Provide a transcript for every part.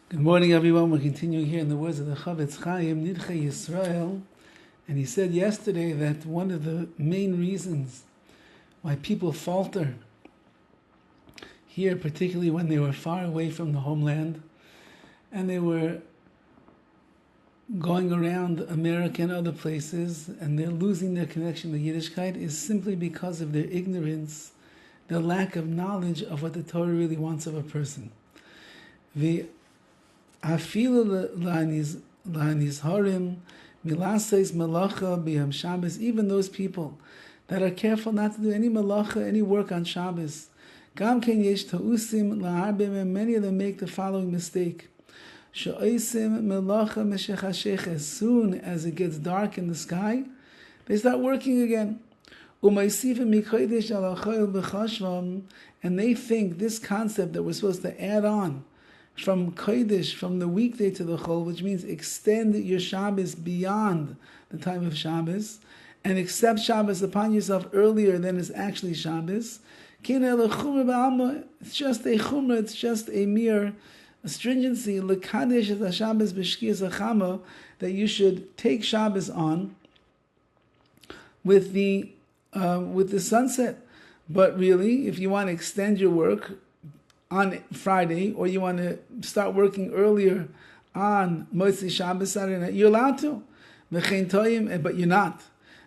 Good morning, everyone. We're continuing here in the words of the Horowitz, NIDCHEI YISRAEL. And he said yesterday that one of the main reasons why people falter here, particularly when they were far away from the homeland and they were going around America and other places and they're losing their connection to Yiddishkeit, is simply because of their ignorance, their lack of knowledge of what the Torah really wants of a person. Afilu la'nizharim milasais malacha b'yom Shabbos, even those people that are careful not to do any malacha, any work on Shabbos. Gam ken yesh ta'usim la'arbim, and many of them make the following mistake. She'oisim melacha meshechashech, as soon as it gets dark in the sky, they start working again. U'maisifim mikodesh ala chayil b'chashvam, and they think this concept that we're supposed to add on from Kodesh, from the weekday to the Chol, which means extend your Shabbos beyond the time of Shabbos, and accept Shabbos upon yourself earlier than is actually Shabbos. It's just a chumrah, it's just a mere stringency, l'kadesh es ha-Shabbos b'shkias hachama, that you should take Shabbos on with the sunset. But really, if you want to extend your work on Friday, or you want to start working earlier on Motzei Shabbos, Saturday night, you're allowed to. But you're not.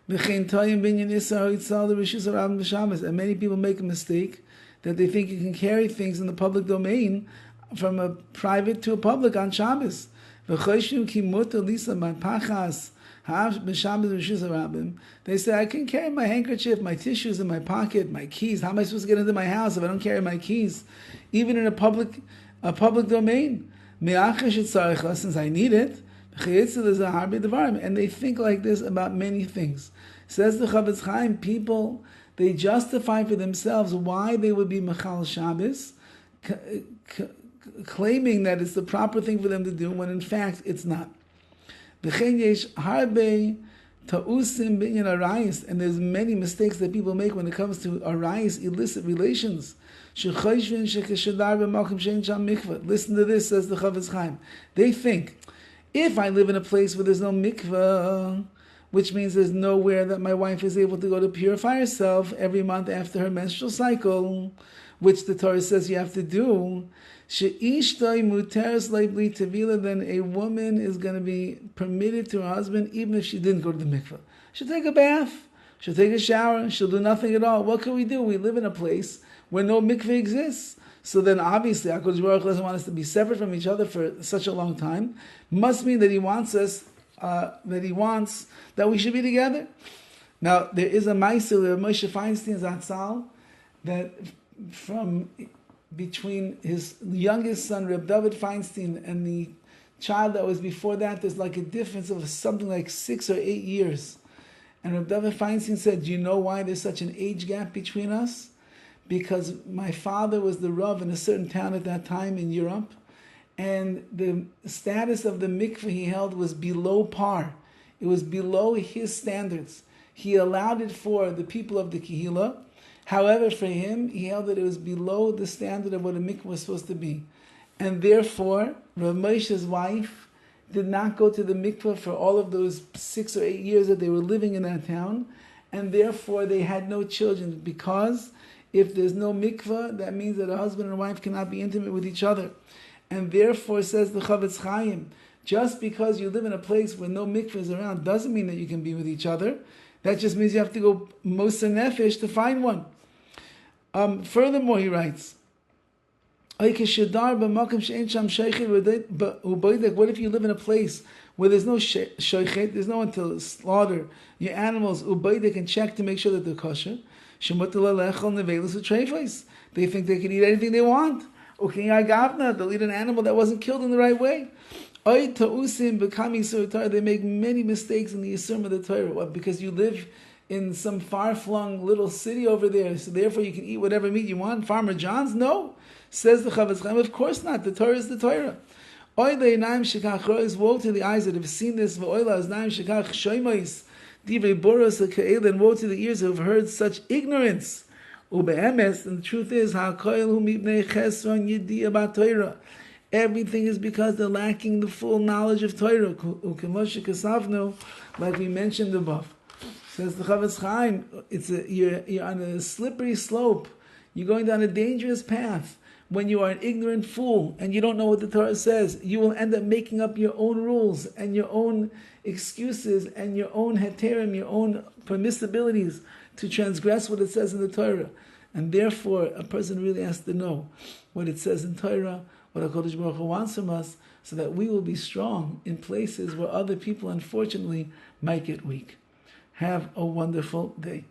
And many people make a mistake that they think you can carry things in the public domain from a private to a public on Shabbos. They say, I can carry my handkerchief, my tissues in my pocket, my keys. How am I supposed to get into my house if I don't carry my keys? Even in a public domain. Since I need it. And they think like this about many things. Says the Chavetz Chaim, people, they justify for themselves why they would be Mechal Shabbos, claiming that it's the proper thing for them to do, when in fact it's not. And there's many mistakes that people make when it comes to arayis, illicit relations. Listen to this, says the Chavetz Chaim. They think, if I live in a place where there's no mikveh, which means there's nowhere that my wife is able to go to purify herself every month after her menstrual cycle, which the Torah says you have to do, then a woman is going to be permitted to her husband even if she didn't go to the mikveh. She'll take a bath, she'll take a shower, she'll do nothing at all. What can we do? We live in a place where no mikveh exists. So then obviously HaKadosh Baruch Hu doesn't want us to be separate from each other for such a long time. Must mean that he wants us, that we should be together. Now there is a Ma'aseh, Moshe Feinstein's Zatzal, that from between his youngest son, Reb Dovid Feinstein, and the child that was before that, there's like a difference of something like 6 or 8 years. And Reb Dovid Feinstein said, do you know why there's such an age gap between us? Because my father was the Rav in a certain town at that time in Europe, and the status of the mikveh he held was below par. It was below his standards. He allowed it for the people of the Kehillah. However, for him, he held that it was below the standard of what a mikveh was supposed to be. And therefore, Rav Moshe's wife did not go to the mikveh for all of those 6 or 8 years that they were living in that town. And therefore, they had no children, because if there's no mikveh, that means that a husband and a wife cannot be intimate with each other. And therefore, says the Chavetz Chaim, just because you live in a place where no mikveh is around doesn't mean that you can be with each other. That just means you have to go Moser Nefesh to find one. Furthermore, he writes, what if you live in a place where there's no shoichet, there's no one to slaughter your animals, ubaydik, and check to make sure that they're kosher? They think they can eat anything they want. They'll eat an animal that wasn't killed in the right way. They make many mistakes in the Yisurim of the Torah. Because you live in some far-flung little city over there, so therefore you can eat whatever meat you want? Farmer John's? No. Says the Chavetz Chaim, of course not. The Torah is the Torah. Woe to the eyes that have seen this. And woe to the ears who have heard such ignorance. And the truth is, Everything is because they're lacking the full knowledge of Torah. Like we mentioned above. Says the Chavetz Chaim, you're on a slippery slope. You're going down a dangerous path. When you are an ignorant fool and you don't know what the Torah says, you will end up making up your own rules and your own excuses and your own heterim, your own permissibilities to transgress what it says in the Torah. And therefore, a person really has to know what it says in Torah, what HaKadosh Baruch Hu wants from us, so that we will be strong in places where other people, unfortunately, might get weak. Have a wonderful day.